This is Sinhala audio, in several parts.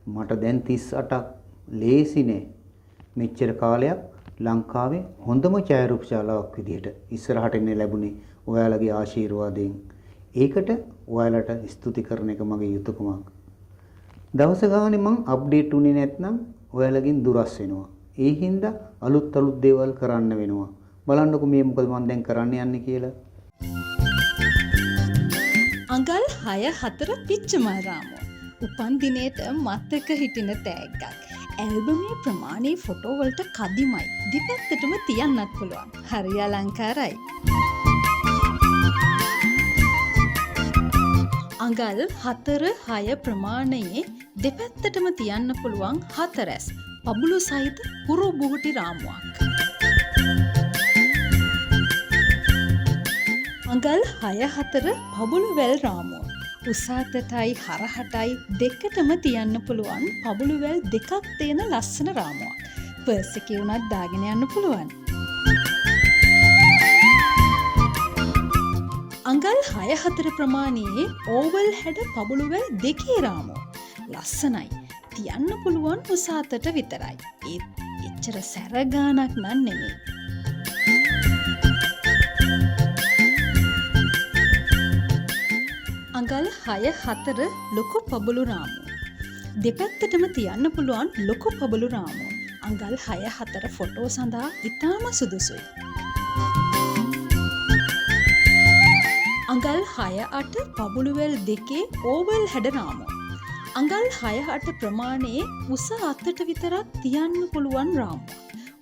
මට දැන් 38ක් ලේසිනේ. මෙච්චර කාලයක් ලංකාවේ හොඳම ඡායාරූප ශාලාවක් විදිහට ඉස්සරහට එන්න ලැබුණේ ඔයාලගේ ආශිර්වාදයෙන්. ඒකට ඔයාලට ස්තුති කරන එක මගේ යුතුයකමක්. දවස ගානේ මං අප්ඩේට් උනේ නැත්නම් ඔයාලගෙන් දුරස් වෙනවා. ඒ හින්දා අලුත් දේවල් කරන්න වෙනවා. බලන්නකො මේ මොකද මං දැන් කරන්න යන්නේ කියලා. අඟල් 6-4 පිච්චමාරාමෝ. උපන් දිනේට මතක හිටින තෑග්ගක්. ඇල්බමේ ප්‍රමාණයේ ෆොටෝ වලට කදිමයි. දෙපැත්තටම තියන්නත් පුළුවන්. හරි අලංකාරයි. අඟල් 4-6 ප්‍රමාණයේ දෙපැත්තටම තියන්න පුළුවන් 4S පබුළු සහිත පුරු බුහුටි රාමුවක්. අඟල් 6-4 පබුළු වැල් රාමුව. උස අතටයි හරහටයි දෙකටම තියන්න පුළුවන් පබුළු වැල් දෙකක් තියෙන ලස්සන රාමුවක්. පර්ස් එකේ උනත් දාගෙන යන්න පුළුවන්. අඟල් 6-4 ප්‍රමාණයේ ඕවල් හැඩ පබුළු වැල් දෙකේ රාමුව. ලස්සනයි. තියන්න පුළුවන් උස අතට විතරයි. ඒත් එච්චර සැර ගානක් නන් නෙමෙයි. අඟල් 6-4 ලොකු පබුළු රාමුව. දෙපැත්තටම තියන්න පුළුවන් ලොකු පබුළු රාමුව. අඟල් 6-4 ෆොටෝ සඳහා ඉතාම සුදුසුයි. අඟල් 6-8 පබුළු වැල් දෙකේ ඕවල් හැඩ රාමුව. අඟල් 6-8 ප්‍රමාණයේ උස අතට විතරක් තියන්න පුළුවන් රාමුව.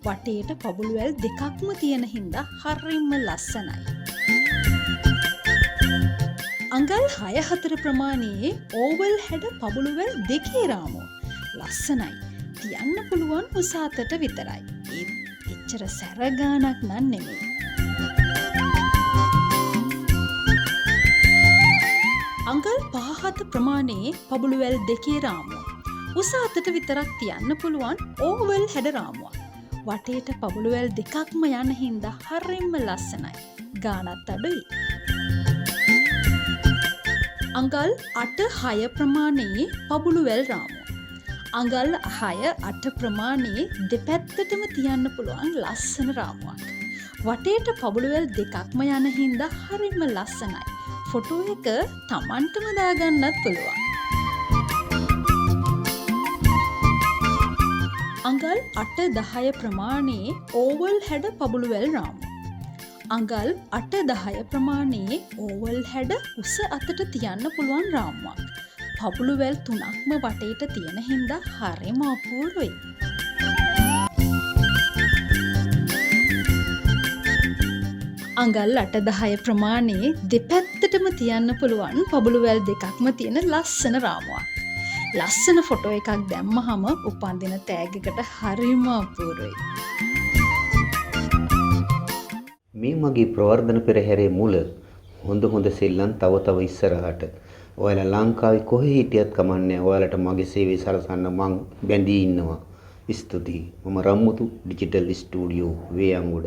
වටේට පබුළු වැල් දෙකක්ම තියෙන හින්දා හරිම ලස්සනයි. අඟල් 6-4 ප්‍රමාණයේ ඕවල් හැඩ පබුළු වැල් දෙකේ රාමුව. ලස්සනයි. තියන්න පුළුවන් උස අතට විතරයි. ඒත් එච්චර සැර ගානක් නන් නෙමෙයි. අඟල් 5-7 ප්‍රමාණයේ පබුළු වැල් දෙකේ රාමුව. උස අතට විතරක් තියන්න පුළුවන් ඕවල් හැඩ රාමුවක්. වටේට පබුළු වැල් දෙකක්ම යන හින්දා හරිම ලස්සනයි. ගානත් අඩුයි. අඟල් 8-6 ප්‍රමාණයේ පබුළු වැල් රාමුව. අඟල් 6-8 ප්‍රමාණයේ දෙපැත්තටම තියන්න පුළුවන් ලස්සන රාමුවක්. වටේට පබුළු වැල් දෙකක්ම යන හින්දා හරිම ලස්සනයි. ෆොටෝ එක තමන්ටම දාගන්නත් පුළුවන්. අඟල් 8-10 ප්‍රමාණයේ ඕවල් හැඩ පබුළු වැල් රාමුව. අඟල් 8-10 ප්‍රමාණයේ ඕවල් හැඩ උස අතට තියන්න පුළුවන් රාමුවක්. පබුළු වැල් 3ක්ම වටේට තියෙන හින්දා හරිම අපූර්වයි. අඟල් 8-10 ප්‍රමාණයේ දෙපැත්තටම තියන්න පුළුවන් පබුළු වැල් දෙකක්ම තියෙන ලස්සන රාමුවක්. ලස්සන ෆොටෝ එකක් දැම්මහම උපන්දින තෑග් එකට හරිම අපූර්වයි. මේ මගේ ප්‍රවර්ධන පෙරහැරේ මුල හොඳ සෙල්ලම් තව ඉස්සරහට. ඔයාලා ලංකාවේ කොහේ හිටියත් කමන්නේ ඔයාලට මගේ සේවය සලසන්න මං බැඳී ඉන්නවා. ස්තුතියි. මම රම්මුතු ඩිජිටල් ස්ටුඩියෝ වේයන්ගොඩ.